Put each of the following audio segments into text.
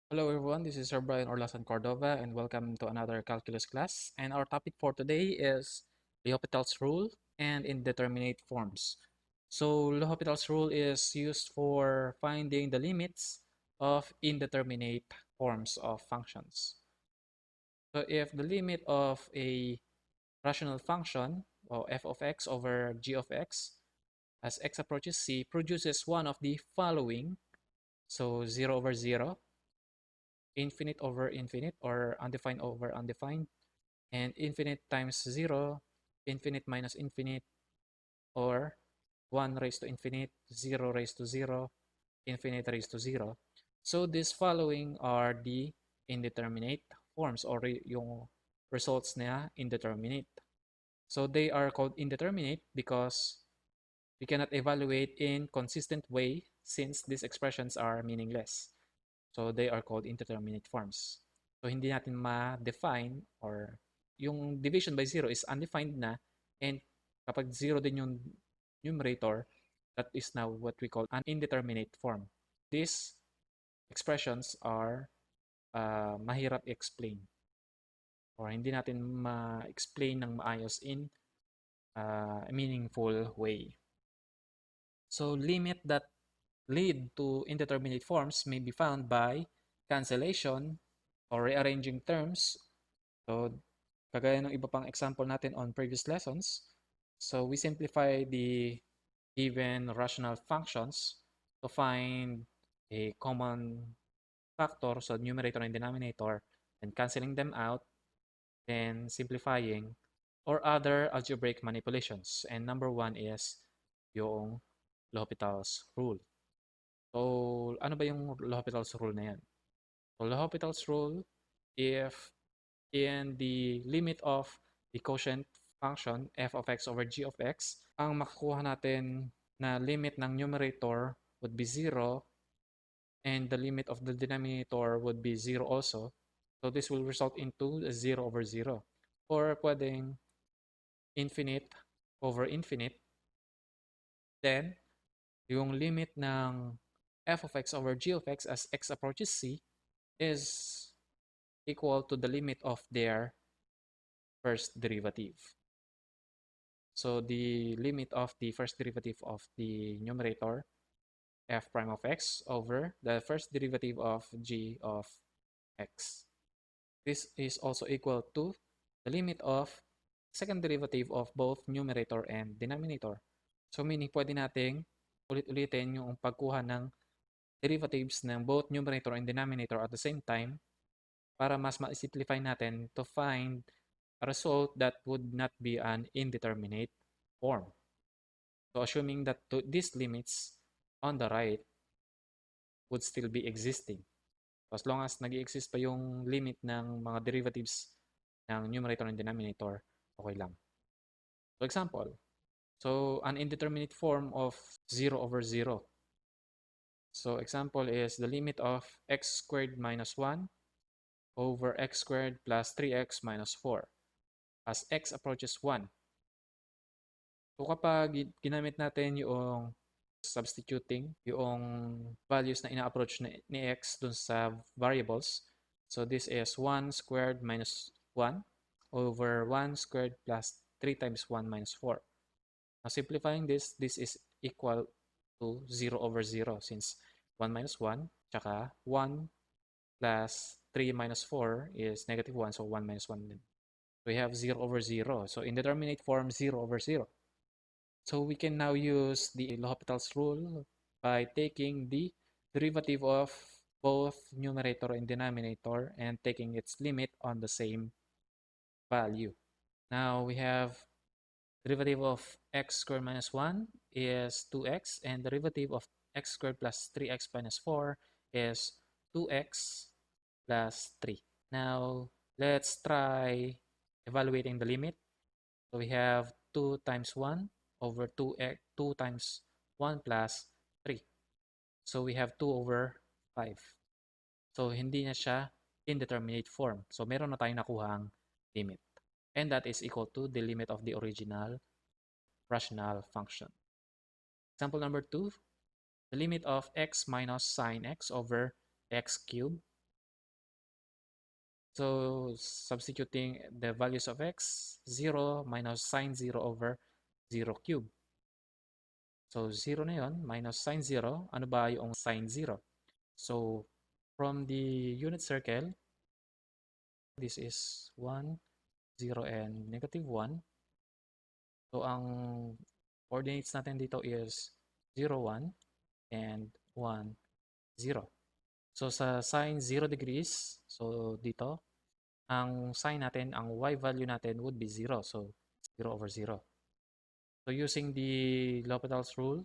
Hello everyone, this is Sir Brian Orlasan Cordova and welcome to another calculus class. And our topic for today is L'Hopital's rule and indeterminate forms. So L'Hopital's rule is used for finding the limits of indeterminate forms of functions. So if the limit of a rational function, or f of x over g of x, as x approaches c, produces one of the following, so 0 over 0, infinite over infinite, or undefined over undefined, and infinite times 0, infinite minus infinite, or 1 raised to infinite, 0 raised to 0, infinite raised to 0. So these following are the indeterminate forms, or yung results niya indeterminate. So they are called indeterminate because we cannot evaluate in consistent way since these expressions are meaningless. So they are called indeterminate forms. So hindi natin ma-define, or yung division by zero is undefined na, and kapag zero din yung numerator, that is now what we call an indeterminate form. These expressions are mahirap i-explain, or hindi natin ma-explain ng maayos in a meaningful way. So limit that lead to indeterminate forms may be found by cancellation or rearranging terms. So, kagaya ng iba pang example natin on previous lessons. So, we simplify the given rational functions to find a common factor, so numerator and denominator, and canceling them out, then simplifying, or other algebraic manipulations. And number one is yung L'Hopital's rule. So, ano ba yung L'Hopital's rule na yan? So, L'Hopital's rule, if in the limit of the quotient function f of x over g of x, ang makukuha natin na limit ng numerator would be 0 and the limit of the denominator would be 0 also. So, this will result into 0 over 0. Or pwedeng infinite over infinite. Then, yung limit ng f of x over g of x as x approaches c is equal to the limit of their first derivative. So the limit of the first derivative of the numerator, f prime of x, over the first derivative of g of x. This is also equal to the limit of second derivative of both numerator and denominator. So meaning pwede nating ulit-ulitin yung pagkuha ng derivatives ng both numerator and denominator at the same time para mas ma-simplify natin to find a result that would not be an indeterminate form. So assuming that these limits on the right would still be existing. So as long as nag-exist pa yung limit ng mga derivatives ng numerator and denominator, okay lang. So example, so an indeterminate form of 0 over 0. So example is the limit of x squared minus 1 over x squared plus 3x minus 4 as x approaches 1. So kapag ginamit natin yung substituting yung values na ina-approach ni x dun sa variables, so this is 1 squared minus 1 over 1 squared plus 3 times 1 minus 4. Now simplifying this is equal to 0 over 0 since 1 minus 1 tsaka 1 plus 3 minus 4 is negative 1, so 1 minus 1 din. We have 0 over 0. So indeterminate form 0 over 0. So we can now use the L'Hopital's rule by taking the derivative of both numerator and denominator and taking its limit on the same value. Now we have derivative of x squared minus 1 is 2x, and derivative of x squared plus 3x minus 4 is 2x plus 3. Now let's try evaluating the limit. So we have 2 times 1 over 2 times 1 plus 3. So we have 2 over 5. So hindi na siya indeterminate form. So meron na tayong nakuhang limit. And that is equal to the limit of the original rational function. Example number 2, the limit of x minus sine x over x cubed. So substituting the values of x, 0 minus sine 0 over 0 cube. So 0 na yun, minus sine 0. Ano ba yung sine 0? So from the unit circle, this is 1, 0, and negative 1. So ang coordinates natin dito is 0, 1, and 1, 0. So sa sine 0 degrees, so dito, ang sine natin, ang y value natin would be 0. So 0 over 0. So using the L'Hopital's rule,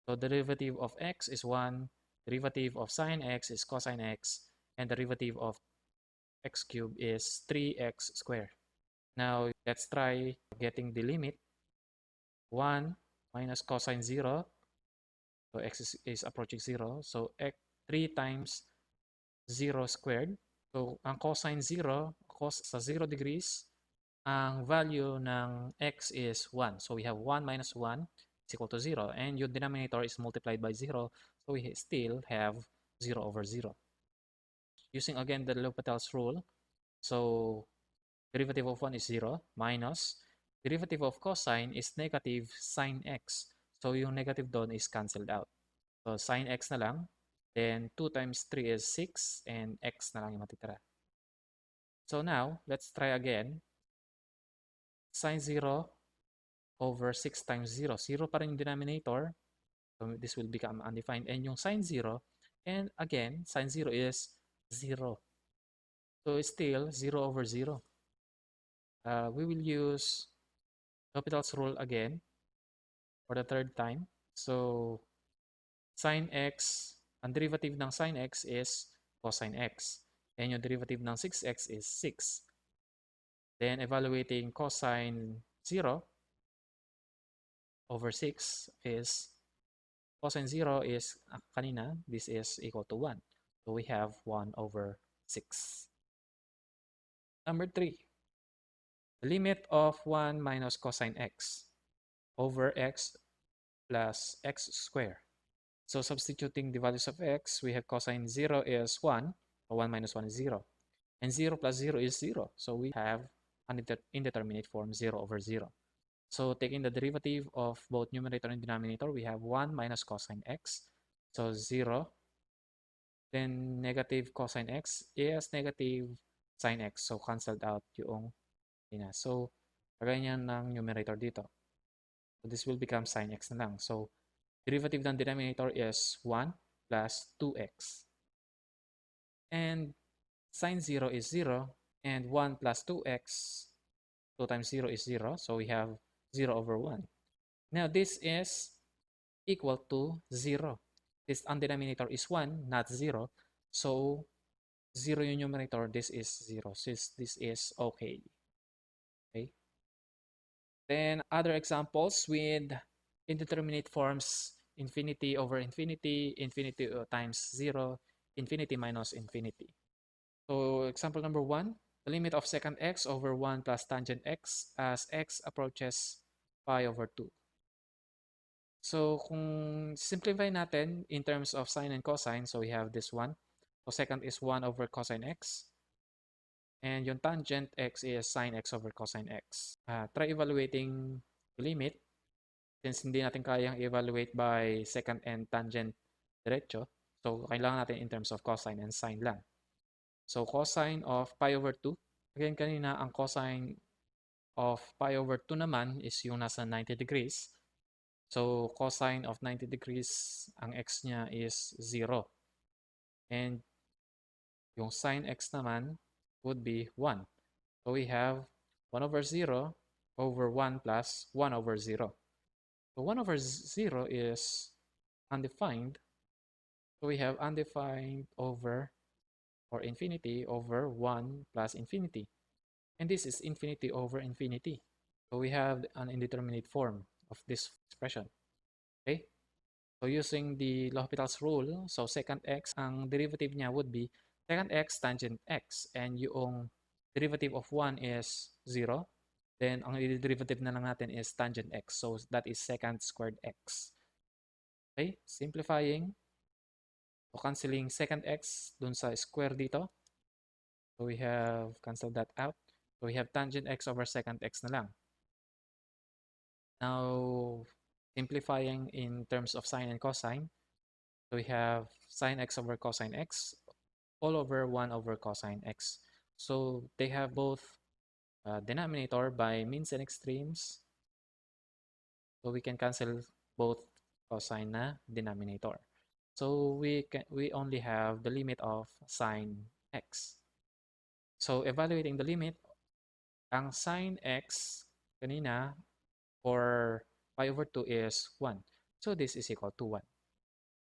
so derivative of x is 1, derivative of sine x is cosine x, and derivative of x cubed is 3x squared. Now, let's try getting the limit. 1 minus cosine 0, so x is approaching 0. So, 3 times 0 squared. So, ang cosine 0, sa 0 degrees, ang value ng x is 1. So, we have 1 minus 1 is equal to 0. And yung denominator is multiplied by 0. So, we still have 0 over 0. Using again the L'Hopital's rule, so derivative of 1 is 0 minus derivative of cosine is negative sine x. So, yung negative doon is cancelled out. So, sine x na lang. Then, 2 times 3 is 6 and x na lang yung matitira. So, now, let's try again. Sine 0 over 6 times 0. 0 pa rin yung denominator. So, this will become undefined. And yung sine 0, and again, sine 0 is 0. So, it's still 0 over 0. We will use L'Hopital's rule again for the third time. So, sine x, ang derivative ng sine x is cosine x. And yung derivative ng 6x is 6. Then, evaluating cosine 0 over 6 is, cosine 0 is, kanina, this is equal to 1. So, we have 1 over 6. Number 3. The limit of 1 minus cosine x over x plus x squared. So substituting the values of x, we have cosine 0 is 1, or 1 minus 1 is 0. And 0 plus 0 is 0. So we have an indeterminate form 0 over 0. So taking the derivative of both numerator and denominator, we have 1 minus cosine x. So 0. Then negative cosine x is negative sine x. So cancelled out yung ina. So kagaya ng numerator dito. So this will become sine x na lang. So derivative ng denominator is 1 plus 2x. And sine 0 is 0. And 1 plus 2x, 2 times 0 is 0. So we have 0 over 1. Now this is equal to 0. This denominator is 1, not 0. So 0 yung numerator, this is 0. Since this is okay. Okay. Then other examples with indeterminate forms, infinity over infinity, infinity times 0, infinity minus infinity. So example number 1, the limit of secant x over 1 plus tangent x as x approaches pi over 2. So kung simplify natin in terms of sine and cosine, so we have this one. So secant is 1 over cosine x. And yung tangent x is sine x over cosine x. Try evaluating the limit. Since hindi natin kayang evaluate by secant and tangent diretso, so kailangan natin in terms of cosine and sine lang. So cosine of pi over 2. Again, kanina ang cosine of pi over 2 naman is yung nasa 90 degrees. So cosine of 90 degrees, ang x niya is 0. And yung sine x naman would be 1. So we have 1 over 0 over 1 plus 1 over 0. So 1 over 0 is undefined. So we have undefined over, or infinity over 1 plus infinity. And this is infinity over infinity. So we have an indeterminate form of this expression. Okay? So using the L'Hopital's rule, so secant x, ang derivative niya would be secant x tangent x. And yung derivative of 1 is 0. Then ang derivative na lang natin is tangent x. So that is secant squared x. Okay? Simplifying. So canceling secant x dun sa square dito. So we have canceled that out. So we have tangent x over secant x na lang. Now, simplifying in terms of sine and cosine, so we have sine x over cosine x all over 1 over cosine x. So they have both denominator by means and extremes. So we can cancel both cosine na denominator. So we only have the limit of sine x. So evaluating the limit, ang sine x kanina for pi over 2 is 1. So this is equal to 1.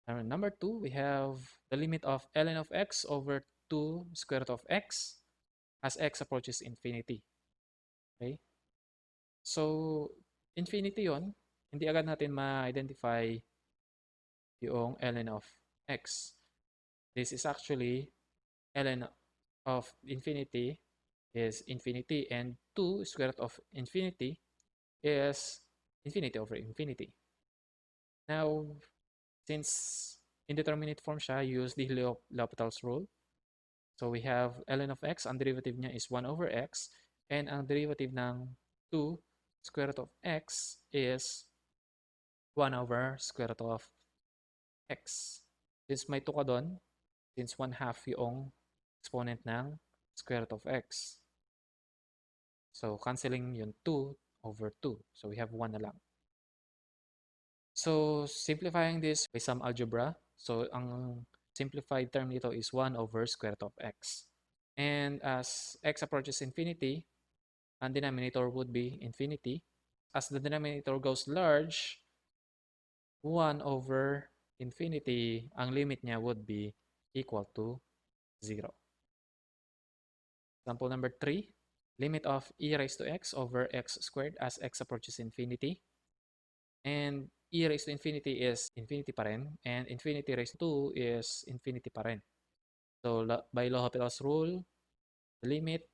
And number 2, we have the limit of ln of x over 2 square root of x as x approaches infinity. Okay? So, infinity yon, hindi agad natin ma-identify yung ln of x. This is actually ln of infinity is infinity, and 2 square root of infinity is infinity over infinity. Now, since indeterminate form siya, use the L'Hopital's rule. So we have ln of x, ang derivative niya is 1 over x, and ang derivative ng 2 square root of x is 1 over square root of x. Since may 2 ka doon, since 1/2 yung exponent ng square root of x. So, canceling yung 2 over 2. So, we have 1 na lang. So, simplifying this by some algebra. So, ang simplified term nito is 1 over square root of x. And as x approaches infinity, ang denominator would be infinity. As the denominator goes large, 1 over infinity, ang limit niya would be equal to 0. Example number 3, limit of e raised to x over x squared as x approaches infinity. And e raised to infinity is infinity pa rin, and infinity raised to 2 is infinity pa rin. So, by L'Hopital's rule, the limit,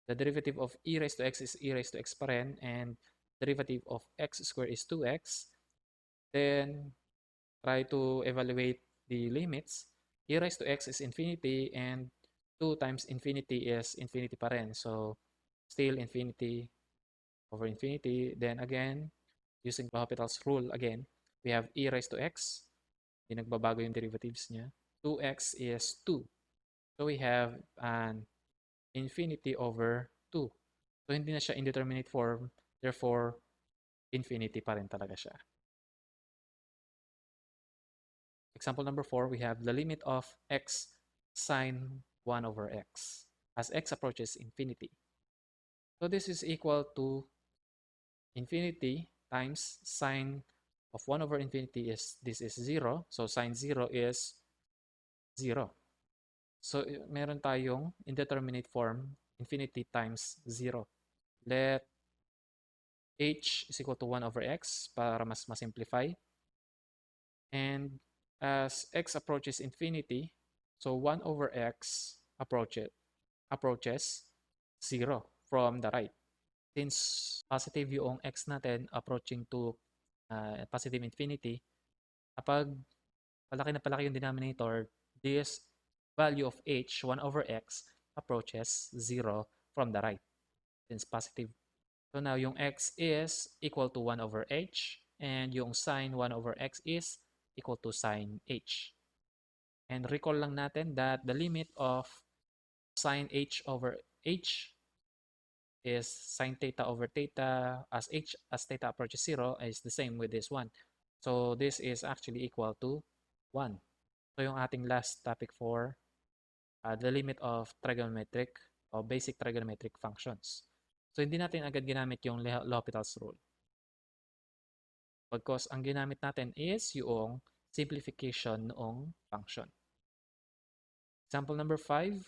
the derivative of e raised to x is e raised to x pa rin, and derivative of x squared is 2x. Then, try to evaluate the limits. E raised to x is infinity, and 2 times infinity is infinity pa rin. So, still infinity over infinity. Then again, using L'Hopital's rule again, we have e raised to x. Hindi nagbabago yung derivatives niya. 2x is 2. So, we have an infinity over 2. So, hindi na siya indeterminate form. Therefore, infinity pa rin talaga siya. Example number 4, we have the limit of x sine 1 over x as x approaches infinity. So this is equal to infinity times sine of 1 over infinity is, this is 0. So sine 0 is 0. So meron tayong indeterminate form, infinity times 0. Let h is equal to 1 over x para mas masimplify. And as x approaches infinity, so 1 over x approaches 0 from the right. Since positive yung x natin approaching to positive infinity, kapag palaki na palaki yung denominator, this value of h, 1 over x, approaches 0 from the right, since positive. So now yung x is equal to 1 over h, and yung sine 1 over x is equal to sine h. And recall lang natin that the limit of sine h over h is sine theta over theta as h as theta approaches 0 is the same with this one. So this is actually equal to 1. So yung ating last topic for the limit of trigonometric o basic trigonometric functions. So hindi natin agad ginamit yung L'Hopital's rule. Because ang ginamit natin is yung simplification noong function. Example number 5,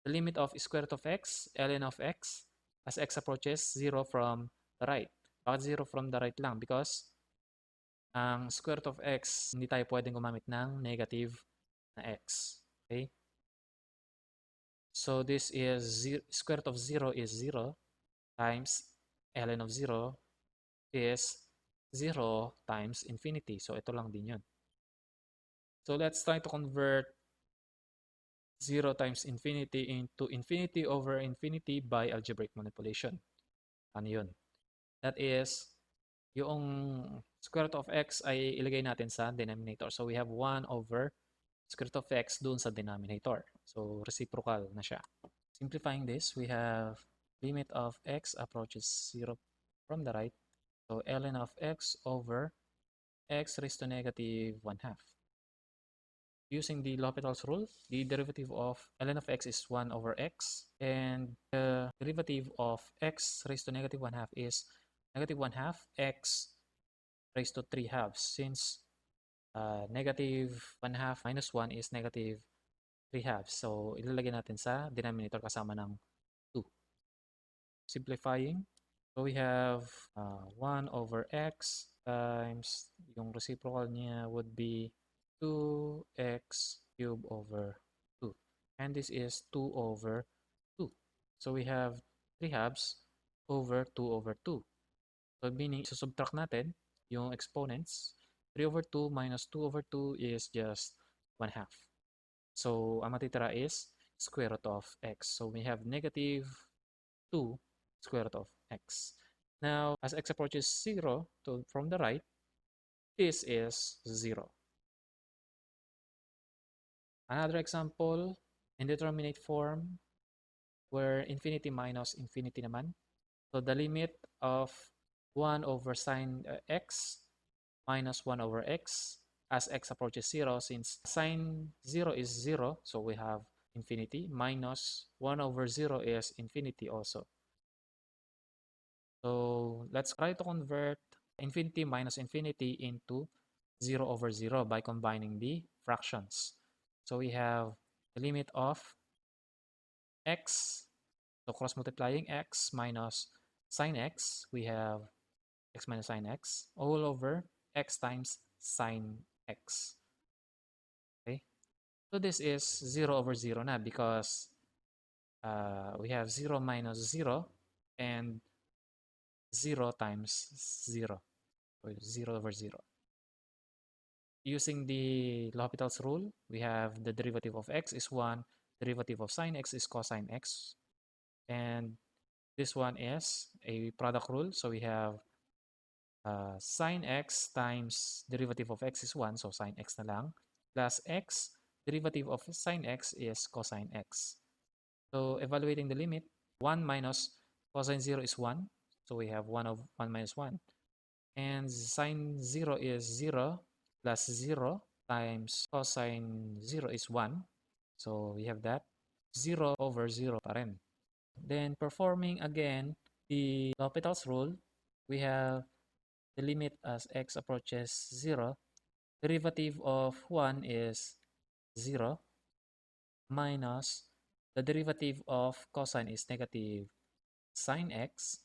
the limit of square root of x, ln of x, as x approaches 0 from the right. Bakit 0 from the right lang? Because ang square root of x, hindi tayo pwedeng gumamit ng negative na x. Okay? So this is square root of 0 is 0 times ln of 0 is 0 times infinity. So ito lang din yun. So let's try to convert 0 times infinity into infinity over infinity by algebraic manipulation. Ano yun? That is, yung square root of x ay ilagay natin sa denominator. So we have 1 over square root of x dun sa denominator. So reciprocal na siya. Simplifying this, we have limit of x approaches 0 from the right. So ln of x over x raised to negative 1/2. Using the L'Hopital's rule, the derivative of ln of x is 1 over x, and the derivative of x raised to negative 1/2 is negative 1/2 x raised to 3/2, since negative 1/2 minus 1 is negative 3/2. So, ilalagay natin sa denominator kasama ng 2. Simplifying, so we have 1 over x times, yung reciprocal niya would be 2x cubed over 2. And this is 2 over 2. So we have 3/2 over 2 over 2. So meaning, susubtract natin yung exponents. 3 over 2 minus 2 over 2 is just 1/2. So ang matitira is square root of x. So we have negative 2 square root of x. Now, as x approaches 0 from the right, this is 0. Another example, indeterminate form, where infinity minus infinity naman. So the limit of 1 over sine x minus 1 over x as x approaches 0, since sine 0 is 0, so we have infinity, minus 1 over 0 is infinity also. So let's try to convert infinity minus infinity into 0 over 0 by combining the fractions. So we have the limit of x, so cross multiplying x minus sine x, we have x minus sine x all over x times sine x. Okay, so this is 0 over 0 na, because we have 0 minus 0 and 0 times 0, so 0 over 0. Using the L'Hopital's rule, we have the derivative of x is 1, derivative of sine x is cosine x, and this one is a product rule, so we have sine x times derivative of x is 1, so sine x na lang, plus x, derivative of sine x is cosine x. So evaluating the limit, 1 minus cosine 0 is 1, so we have 1 of 1 minus 1, and sine 0 is 0, plus 0 times cosine 0 is 1, so we have that, 0 over 0 pa rin. Then performing again the L'Hopital's rule, we have the limit as x approaches 0, derivative of 1 is 0, minus the derivative of cosine is negative sine x,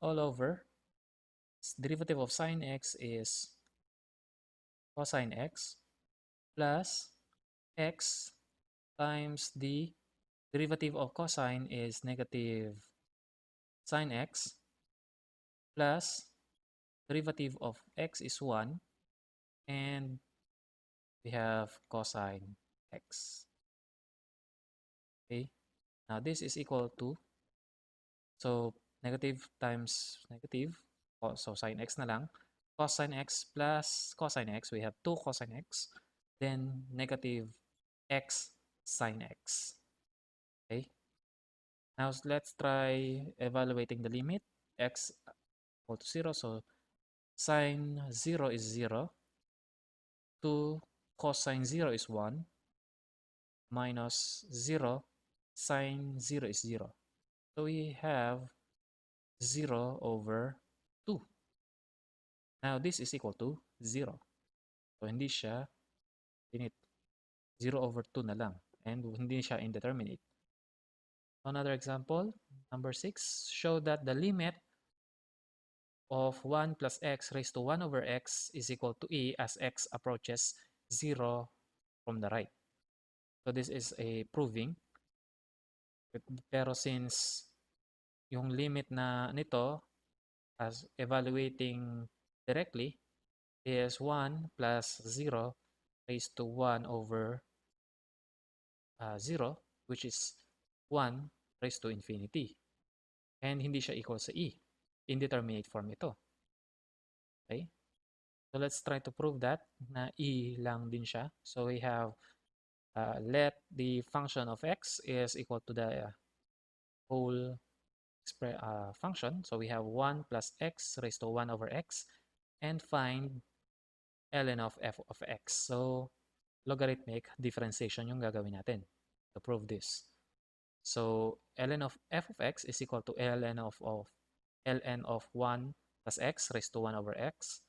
all over derivative of sine x is cosine x, plus x times the derivative of cosine is negative sine x, plus derivative of x is 1, and we have cosine x. Okay, now this is equal to, so negative times negative, so sine x na lang, cosine x plus cosine x, we have 2 cosine x, then negative x sine x. Okay, now let's try evaluating the limit, x equal to 0, so sine 0 is 0, 2 cosine 0 is 1, minus 0 sine 0 is 0. So we have 0 over 2. Now this is equal to 0. So hindi siya infinite. 0 over 2 na lang. And hindi siya indeterminate. Another example, number 6, show that the limit of 1 plus x raised to 1 over x is equal to e as x approaches 0 from the right. So this is a proving. Pero since yung limit na nito as evaluating directly is 1 plus 0 raised to 1 over 0, which is 1 raised to infinity. And hindi siya equal sa e. Indeterminate form ito. Okay? So let's try to prove that na e lang din siya. So we have let the function of x is equal to the whole function. So we have 1 plus x raised to 1 over x and find ln of f of x. So logarithmic differentiation yung gagawin natin to prove this. So ln of f of x is equal to ln of 1 plus x raised to 1 over x.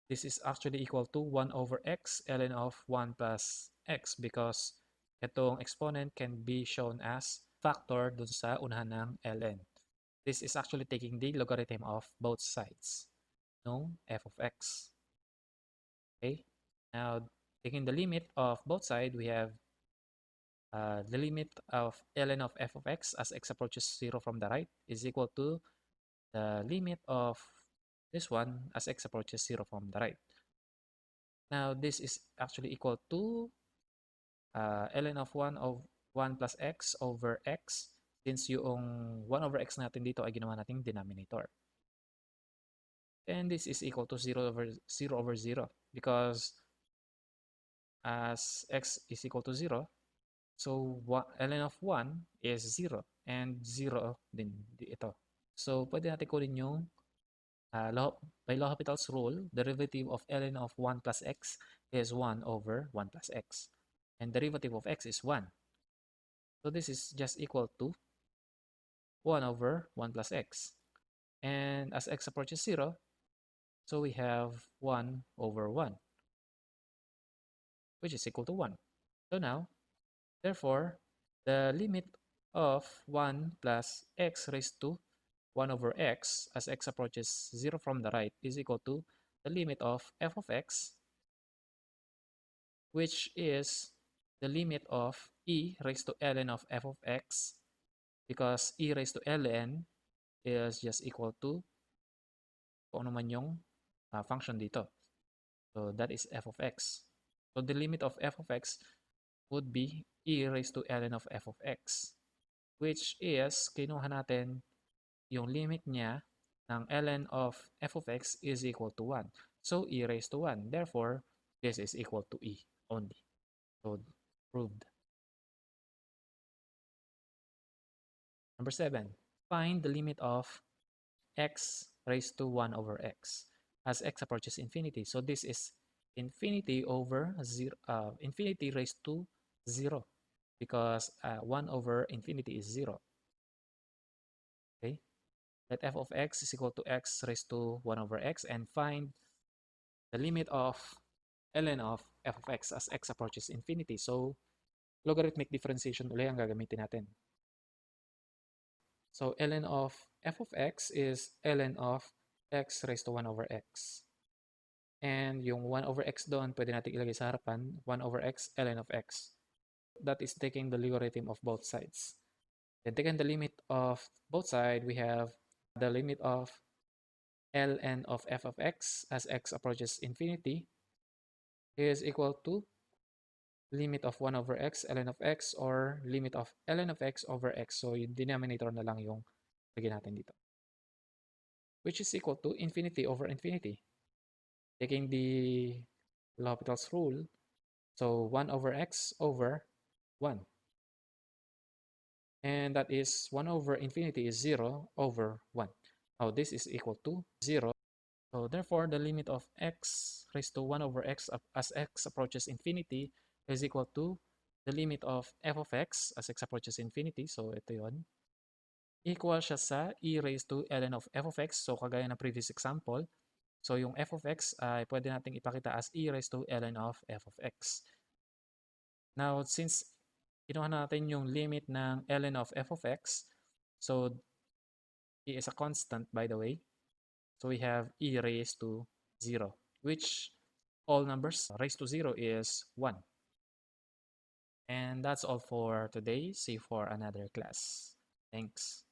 This is actually equal to 1 over x ln of 1 plus x because itong exponent can be shown as factor dun sa unahan ng ln. This is actually taking the logarithm of both sides, no? F of x. Okay? Now, taking the limit of both sides, we have the limit of ln of f of x as x approaches 0 from the right is equal to the limit of this one as x approaches 0 from the right. Now, this is actually equal to ln of 1 plus x over x since yung 1 over x natin dito ay ginawa nating denominator. And this is equal to 0 over 0 because as x is equal to 0, so ln of 1 is 0 and 0 din ito. So, pwede natin kunin yung by L'Hopital's rule, derivative of ln of 1 plus x is 1 over 1 plus x. And derivative of x is 1. So this is just equal to 1 over 1 plus x. And as x approaches 0, so we have 1 over 1, which is equal to 1. So now, therefore, the limit of 1 plus x raised to 1 over x as x approaches 0 from the right is equal to the limit of f of x, which is the limit of e raised to ln of f of x, because e raised to ln is just equal to kung ano man yung function dito. So that is f of x. So the limit of f of x would be e raised to ln of f of x, which is, kinuha natin yung limit niya ng ln of f of x is equal to 1. So e raised to 1. Therefore, this is equal to e only. So proved. Number 7, find the limit of x raised to 1 over x as x approaches infinity. So this is infinity over 0, infinity raised to 0 because 1 over infinity is 0. Okay? Let f of x is equal to x raised to 1 over x and find the limit of ln of f of x as x approaches infinity. So, logarithmic differentiation ulit ang gagamitin natin. So, ln of f of x is ln of x raised to 1 over x. And yung 1 over x doon, pwede natin ilagay sa harapan, 1 over x, ln of x. That is taking the logarithm of both sides. Then taking the limit of both sides, we have the limit of ln of f of x as x approaches infinity is equal to limit of 1 over x ln of x or limit of ln of x over x. So yung denominator na lang yung lagyan natin dito, which is equal to infinity over infinity. Taking the L'Hopital's rule, so 1 over x over 1. And that is 1 over infinity is 0 over 1. Now this is equal to 0. So therefore, the limit of x raised to 1 over x as x approaches infinity is equal to the limit of f of x as x approaches infinity. So ito yun. Equal siya sa e raised to ln of f of x. So kagaya ng previous example, so yung f of x ay pwede nating ipakita as e raised to ln of f of x. Now, since kinuha natin yung limit ng ln of f of x, so e is a constant, by the way. So we have e raised to 0, which all numbers raised to 0 is 1. And that's all for today. See you for another class. Thanks.